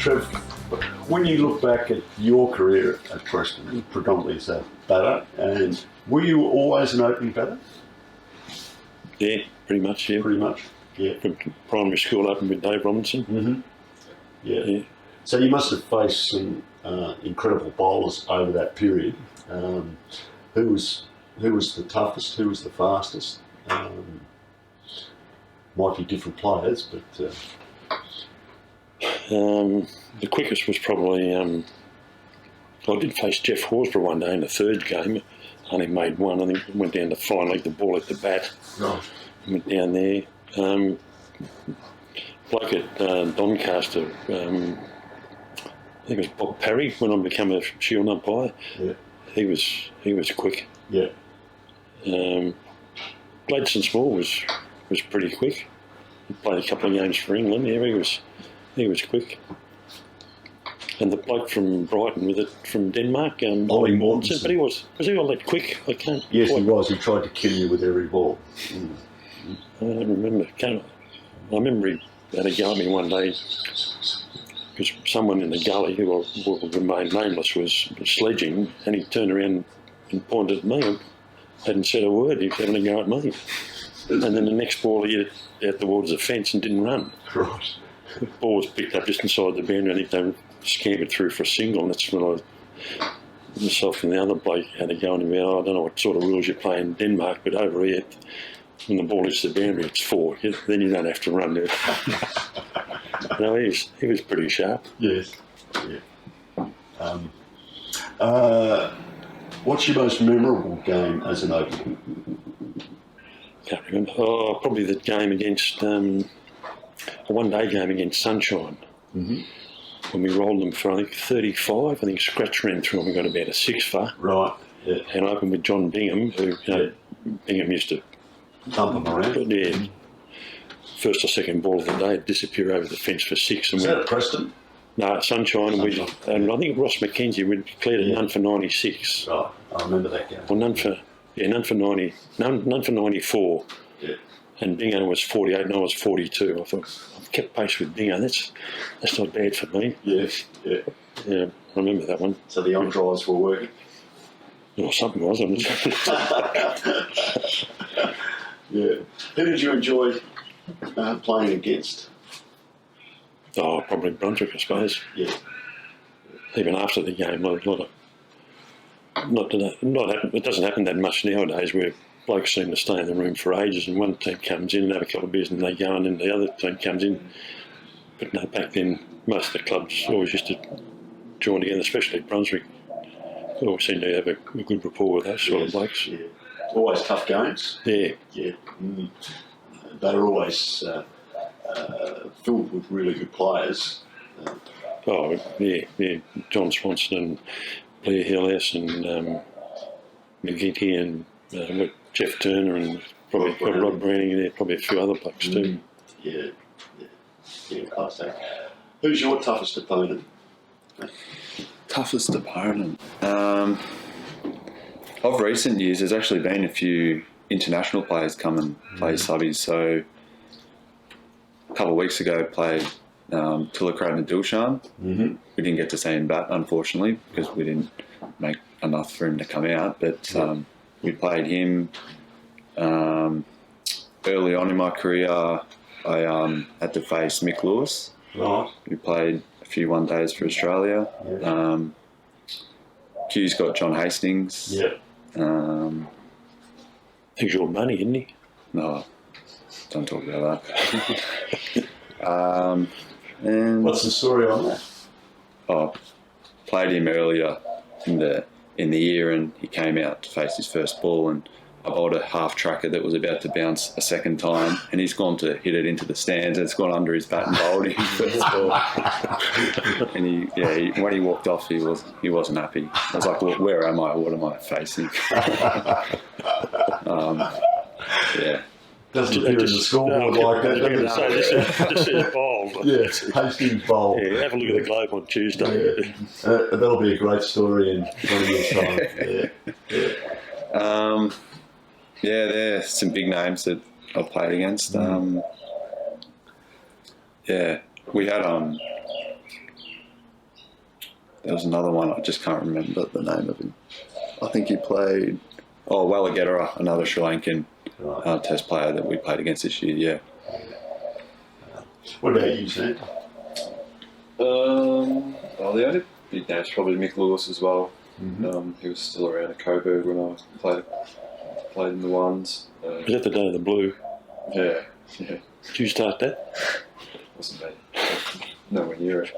Trev, when you look back at your career at Preston, predominantly as a batter, and were you always an opening batter? Yeah, pretty much, yeah. Pretty much, yeah. From primary school opened with Dave Robinson. Mm-hmm. Yeah. So you must have faced some incredible bowlers over that period. Who was the toughest? Who was the fastest? Might be different players, but the quickest was probably. I did face Jeff Horsburgh one day in the third game. I only made one. I think went down to fine leg the ball at the bat. Right. Went down there. Bloke at Doncaster. I think it was Bob Parry when I became a Shield umpire. Yeah. He was quick. Yeah. Gladstone Small was pretty quick. He played a couple of games for England. Yeah, he was quick. And the bloke from Brighton from Denmark, Ollie Mortensen. But was he all that quick? I can't. Yes, he was. He tried to kill you with every ball. I don't remember. I remember he had a go at me one day because someone in the gully who will remain nameless was sledging, and he turned around and pointed at me and hadn't said a word. He was having a go at me. And then the next ball he hit out towards the fence and didn't run. Right. The ball was picked up just inside the boundary. I think they scampered through for a single, and that's when myself and the other bloke had a go at him. I don't know what sort of rules you play in Denmark, but over here, when the ball hits the boundary, it's 4. Then you don't have to run there. No, he was pretty sharp. Yes. Yeah. What's your most memorable game as an opener? Can't remember. Oh, probably the game against a one-day game against Sunshine. Mm-hmm. When we rolled them for I think 35. I think Scratch ran through and we got about a 6 for. Right. Yeah. And I opened with John Bingham, who Bingham used to dump them around. But, yeah. First or second ball of the day, disappear over the fence for 6. And was that at Preston? No, at Sunshine. And I think Ross McKenzie, we declared a none for 96. Right, I remember that game. Well, none for 90, none for 94. Yeah. And Bingo was 48 and I was 42. I thought, I've kept pace with Bingo. That's not bad for me. Yes, yeah. Yeah, I remember that one. So the on drives were working? Well, something was. Yeah. Who did you enjoy playing against? Oh, probably Brunswick, I suppose. Yeah. Even after the game, it doesn't happen that much nowadays where blokes seem to stay in the room for ages and one team comes in and have a couple of beers and they go on and the other team comes in. But no, back then most of the clubs always used to join together, especially Brunswick. They always seem to have a good rapport with those sort of blokes. Yeah. Always tough games. Yeah. Yeah. They were always filled with really good players. Yeah. John Swanson and Blair Hillhouse and McGinty and Jeff Turner and probably Rod Browning in there, probably a few other blokes too. Yeah, class act. Who's your toughest opponent? Toughest opponent? Of recent years, there's actually been a few international players come and play subbies. So a couple of weeks ago, played Tillicrad and Dilshan. Mm-hmm. We didn't get to see him bat, unfortunately, because we didn't make enough for him to come out. But we played him early on in my career. I had to face Mick Lewis. Right. We played a few one days for Australia. Yeah. Q's got John Hastings. Yeah. He's your money, isn't he? No, don't talk about that. And what's the story on that? I played him earlier in the year, and he came out to face his first ball, and I bowled a half tracker that was about to bounce a second time, and he's gone to hit it into the stands, and it's gone under his bat and bowled him first ball. And when he walked off, he wasn't happy. I was like, well, where am I? What am I facing? Yeah. Doesn't appear in the scoreboard like that. This is bold. Yeah, Hastings bowl. Yeah, have a look at the Globe on Tuesday. Yeah. That'll be a great story in 20 years' time. Yeah. There's some big names that I've played against. We had there was another one, I just can't remember the name of him. I think he played, Wallagetera, another Sri Lankan test player that we played against this year, yeah. What about you, Sam? The only big names probably Mick Lewis as well. Mm-hmm. He was still around at Coburg when I played in the ones. Was that the day of the blue? Yeah. Did you start that? Wasn't me. Nowhere near it.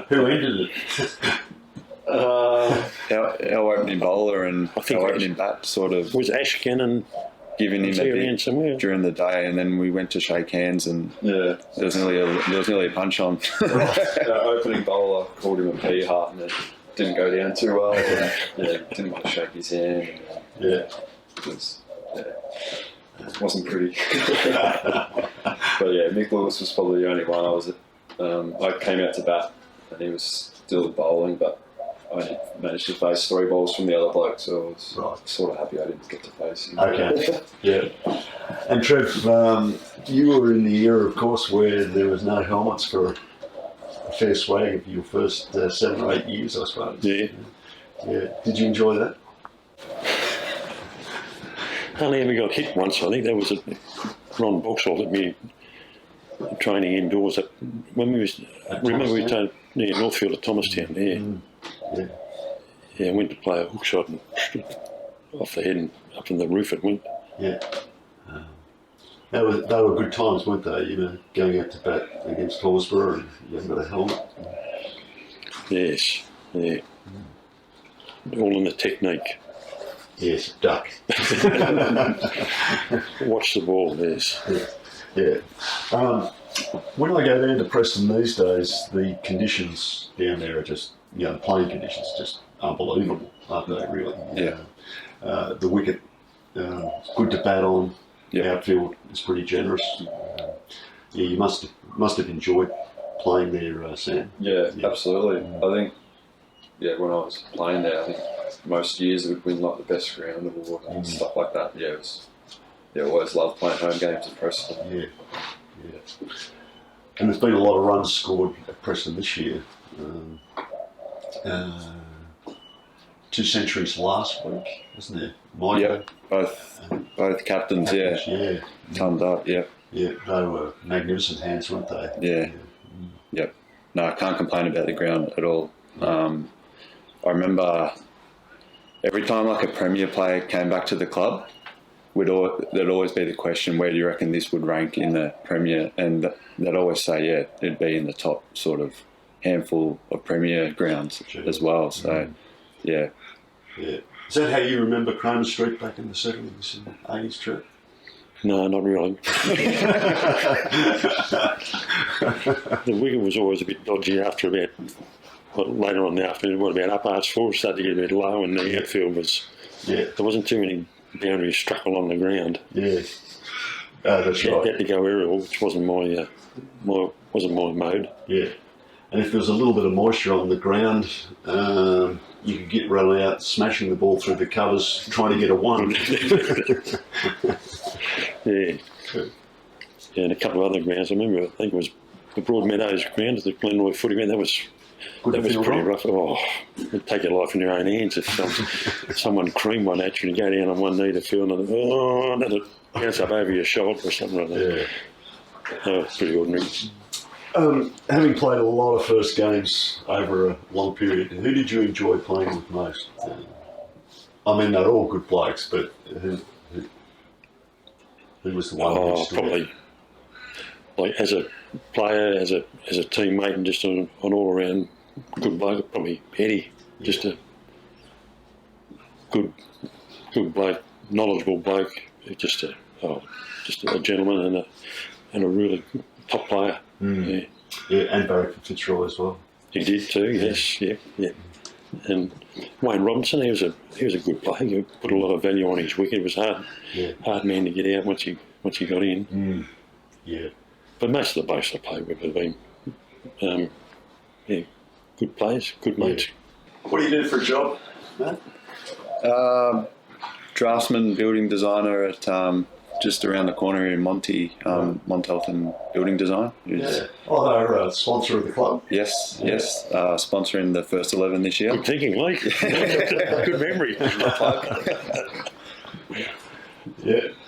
Who ended it? Our opening bowler and I think our it was- opening bat sort of Was Ashcan and giving him a around bit somewhere? during the day, and then we went to shake hands, and Yeah. there was nearly a punch on. Our opening bowler called him a pea heart and it didn't go down too well. And, didn't want to shake his hand. And, Yeah. it wasn't pretty. But yeah, Mick Lewis was probably the only one I was. I came out to bat and he was still bowling, but I managed to face 3 balls from the other bloke, so I was sort of happy I didn't get to face him. Okay. Yeah. And Trev, you were in the era, of course, where there was no helmets for a fair swag of your first 7 or 8 years, I suppose. Yeah. Yeah. Did you enjoy that? I only ever got hit once, I think. That was at Ron Boxall at me training indoors. When we was, remember we played Northfield at Thomastown, yeah. Yeah. Yeah, I went to play a hook shot and off the head and up in the roof it went. Yeah. They were good times, weren't they? You know, going out to bat against Horsburgh and you haven't got a helmet. Yes, yeah. All in the technique. Yes, duck. Watch the ball, yes. Yeah. When I go down to Preston these days, the conditions down there are just, the playing conditions are just unbelievable, aren't they, really? Yeah. The wicket, it's good to bat on. The Yeah. outfield is pretty generous. Yeah, you must have enjoyed playing there, Sam. Yeah, absolutely. I think, when I was playing there, I think most years it would win like the best ground award and stuff like that. Yeah, I always loved playing home games at Preston. Yeah. And there's been a lot of runs scored at Preston this year. 2 centuries last week, wasn't there? Mike? Yep, both captains, yeah, Yeah. turned up, yeah. Yeah, they were magnificent hands, weren't they? Yeah. Yep. No, I can't complain about the ground at all. I remember every time like a Premier player came back to the club, there'd always be the question, where do you reckon this would rank in the Premier? And they'd always say, yeah, it'd be in the top sort of handful of Premier grounds as well. So, yeah. Yeah. Is that how you remember Cromer Street back in the 70s and 80s, Trip? No, not really. The wicket was always a bit dodgy after about, later on in the afternoon, about up arch 4 started to get a bit low, and the outfield was, there wasn't too many boundaries struck along the ground. Yeah. That's You right. had to go aerial, which wasn't my mode. Yeah. And if there was a little bit of moisture on the ground, you could get run out smashing the ball through the covers trying to get a 1. Yeah. Yeah, and a couple of other grounds. I remember, I think it was the Broadmeadows ground, the Glenroy footy ground. That was Good to pretty feel right. rough. Oh, you'd take your life in your own hands if someone creamed one at you and you go down on one knee to feel and it'd bounce up over your shoulder or something like that. Yeah. Oh, it's pretty ordinary. Having played a lot of first games over a long period, who did you enjoy playing with most? I mean, they're all good blokes, but who was the one who stood out? Probably, like as a player, as a teammate, and just an all-around good bloke. Probably Eddie, just a good bloke, knowledgeable bloke, just a gentleman and a really top player. Yeah. Yeah, and Barry Fitzroy as well. He did too. Yes, yeah. And Wayne Robinson, he was a good player. He put a lot of value on his wicket. It was hard man to get out once he got in. Yeah. But most of the blokes I played with have been, good players, good mates. What do you do for a job, Matt? Draftsman, building designer at just around the corner in Monty, Montalton Building Design. Yeah. Oh, they're a sponsor of the club. Yes, sponsoring the first 11 this year. Good thinking, Lee. Good memory.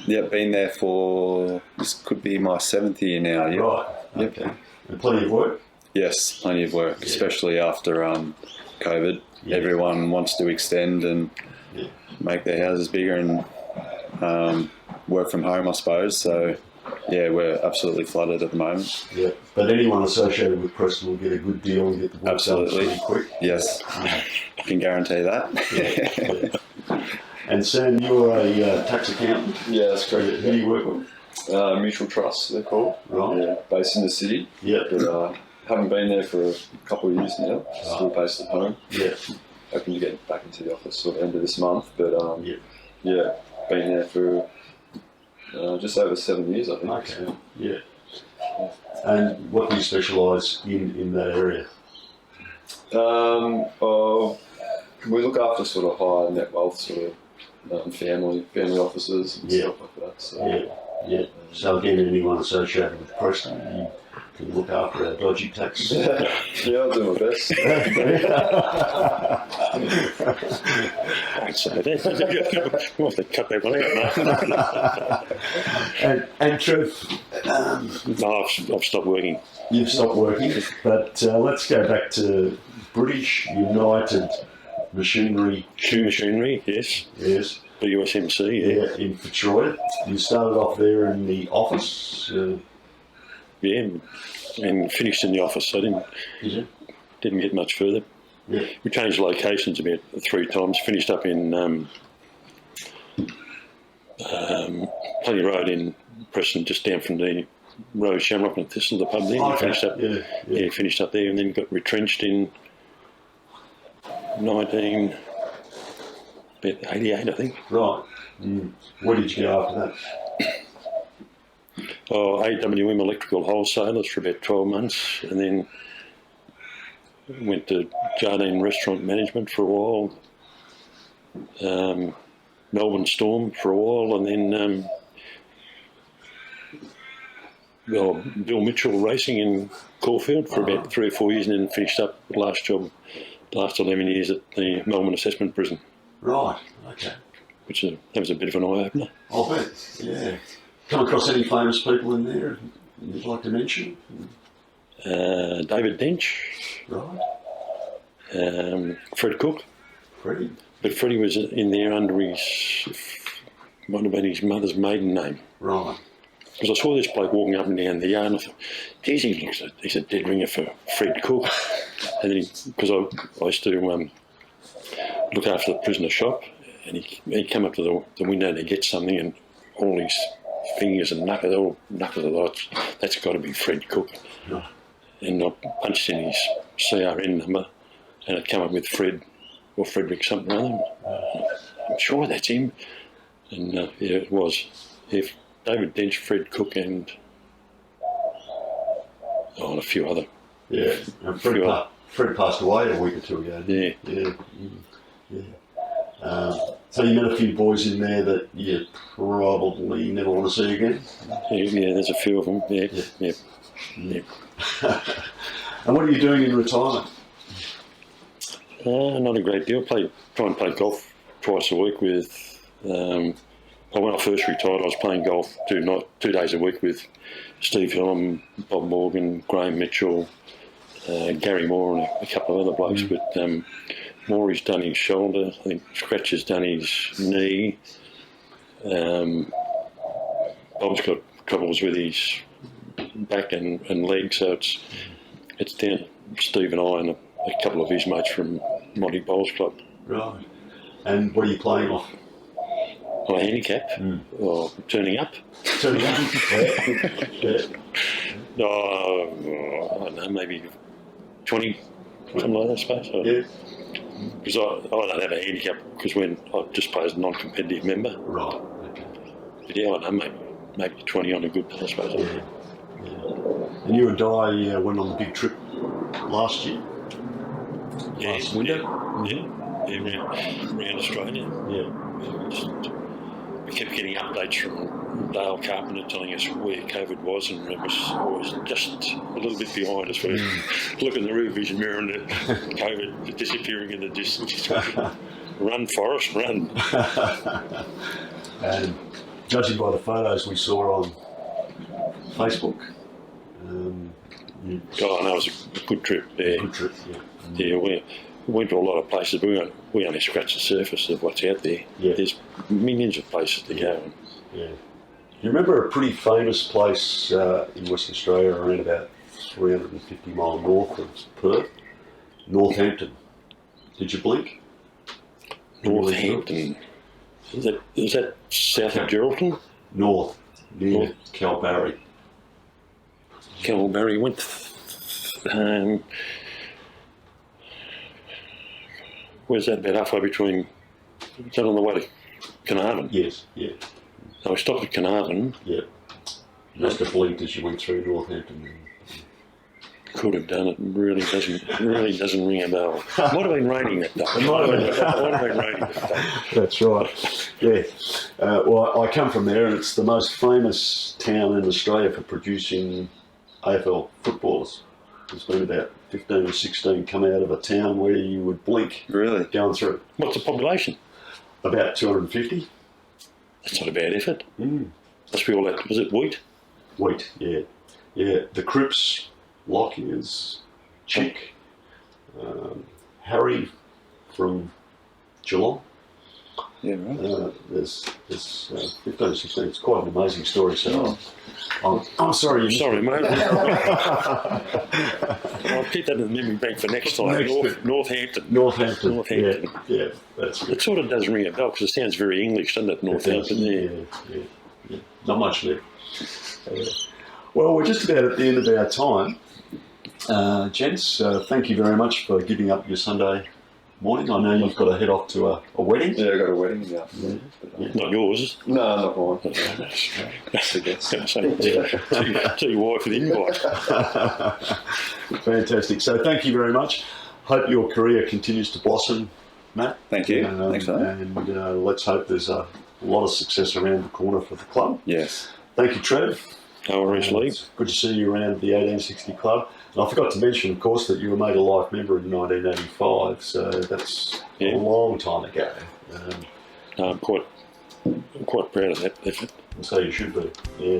Yeah, been there for, this could be my 7th year now. Yep. Right. Yep. Okay. And plenty of work. Yes, plenty of work, especially after COVID. Yeah. Everyone wants to extend and make their houses bigger and work from home, I suppose. So, yeah, we're absolutely flooded at the moment. Yeah. But anyone associated with Preston will get a good deal and get the work done pretty quick. Yes, I can guarantee that. Yeah. And Sam, you're a tax accountant. Yeah, that's correct. Who do you work with? Mutual Trust, they're called. Right. Yeah, based in the city. Yeah. But haven't been there for a couple of years now. Still based at home. Yeah. Hoping to get back into the office at the end of this month. But Yeah. been there for just over 7 years, I think. Okay. Yeah. And what do you specialise in that area? We look after sort of high net wealth sort of family offices and stuff like that. So, Yeah. So again, anyone associated with Preston, you can look after our dodgy tax. yeah, I'll do my best. I'd say that. We'll have to cut that one out, mate. And Trev, No, I've stopped working. you've stopped working, but let's go back to British United Machinery. Machinery, yes. Yes. BUSMC, Yeah, in Fitzroy. You started off there in the office. yeah, and finished in the office. I didn't get much further. Yeah. We changed locations about 3 times. Finished up in Plenty Road in Preston, just down from the Rose Shamrock and Thistle, the pub there. Okay. Finished up, Yeah. finished up there, and then got retrenched in 1988, I think. Right. Where did you go after that? AWM Electrical Wholesalers for about 12 months, and then went to Jardine Restaurant Management for a while, Melbourne Storm for a while, and then Bill Mitchell Racing in Caulfield for about 3 or 4 years, and then finished up the last 11 years at the Melbourne Assessment Prison. Right. Okay. That was a bit of an eye-opener. I'll bet. Yeah. Come across any famous people in there you'd like to mention? David Dench, Right. Fred Cook. Freddie. But Freddie was in there under might have been his mother's maiden name. Right. Because I saw this bloke walking up and down the yard, and I thought, geez, he's a dead ringer for Fred Cook. And then, because I used to look after the prisoner shop, and he'd come up to the window to get something, and all his fingers and knuckles, that's got to be Fred Cook. Right. And I punched in his CRN number, and it came up with Fred, or Frederick something or other. I'm sure that's him. And it was. If David Dench, Fred Cook, and a few other. Yeah. And Fred passed away a week or two ago. Yeah. Yeah. So you met a few boys in there that you probably never want to see again? Yeah, there's a few of them. Yeah. And what are you doing in retirement? Not a great deal. Try and play golf twice a week with. When I first retired, I was playing golf 2 days a week with Steve Hillam, Bob Morgan, Graham Mitchell, Gary Moore, and a couple of other blokes. But Morey's done his shoulder. I think Scratch has done his knee. Bob's got troubles with his back and leg, so it's down Steve and I and a couple of his mates from Monty Bowls Club. Right. And what are you playing off? On a handicap, or turning up. Turning up? Yeah. I don't know, maybe 20, something like that, I suppose. Yeah. Because I don't have a handicap because when I just play as a non-competitive member. Right. Okay. But yeah, I don't know, maybe 20 on a good day, I suppose. Yeah. And you and Di went on the big trip last year? Last winter? Yeah, around Australia. Yeah. Just kept getting updates from Dale Carpenter telling us where COVID was, and it was always just a little bit behind us. We look in the rear vision mirror and the COVID disappearing in the distance. Run, Forrest, run. And judging by the photos we saw on Facebook, God, that was a good trip. Yeah, good trip. Yeah. yeah. We went to a lot of places. We only scratched the surface of what's out there. Yeah. There's millions of places to go. Yeah. You remember a pretty famous place in Western Australia, around about 350 mile north of Perth, Northampton. Did you blink? Northampton. Is that south of Geraldton? North, near North. Kalbarri. Calbarry went. Where's that? About halfway between. Is that on the way to Carnarvon? Yes, yeah, So we stopped at Carnarvon. yeah. You must have blinked as you went through Northampton. Could have done it. Really doesn't ring a bell. Might have been raining that day. It might Might have been raining that day. That's right. Yeah. Well, I come from there, and it's the most famous town in Australia for producing AFL footballers. There's been about 15 or 16 come out of a town where you would blink Really? going through. What's the population? About 250. That's not a bad effort. Mm. Must be all that. Was it wheat? Wheat, yeah. Yeah, the Cripps, Lockyers, Chick, Harry from Geelong. Yeah, right. There's 15 or 16. It's quite an amazing story. So I'm sorry. Sorry, mate. I'll keep that in the memory bank for next time. Northampton. Northampton. Northampton. Yeah, that's good. It sort of does ring a bell because it sounds very English, doesn't it? Northampton. Yeah. Not much there. Well, we're just about at the end of our time. Gents, thank you very much for giving up your Sunday morning. I know you've got to head off to a wedding. Yeah, I got a wedding in the afternoon. Not yours. No, not mine. That's a guess. To your wife with invite. Fantastic. So thank you very much. Hope your career continues to blossom, Matt. Thank you. Thanks for that. And let's hope there's a lot of success around the corner for the club. Yes. Thank you, Trev. No worries, Lee. It's good to see you around the 1860 Club. And I forgot to mention, of course, that you were made a life member in 1985, so that's a long time ago. I'm quite proud of that effort. So you should be, yeah.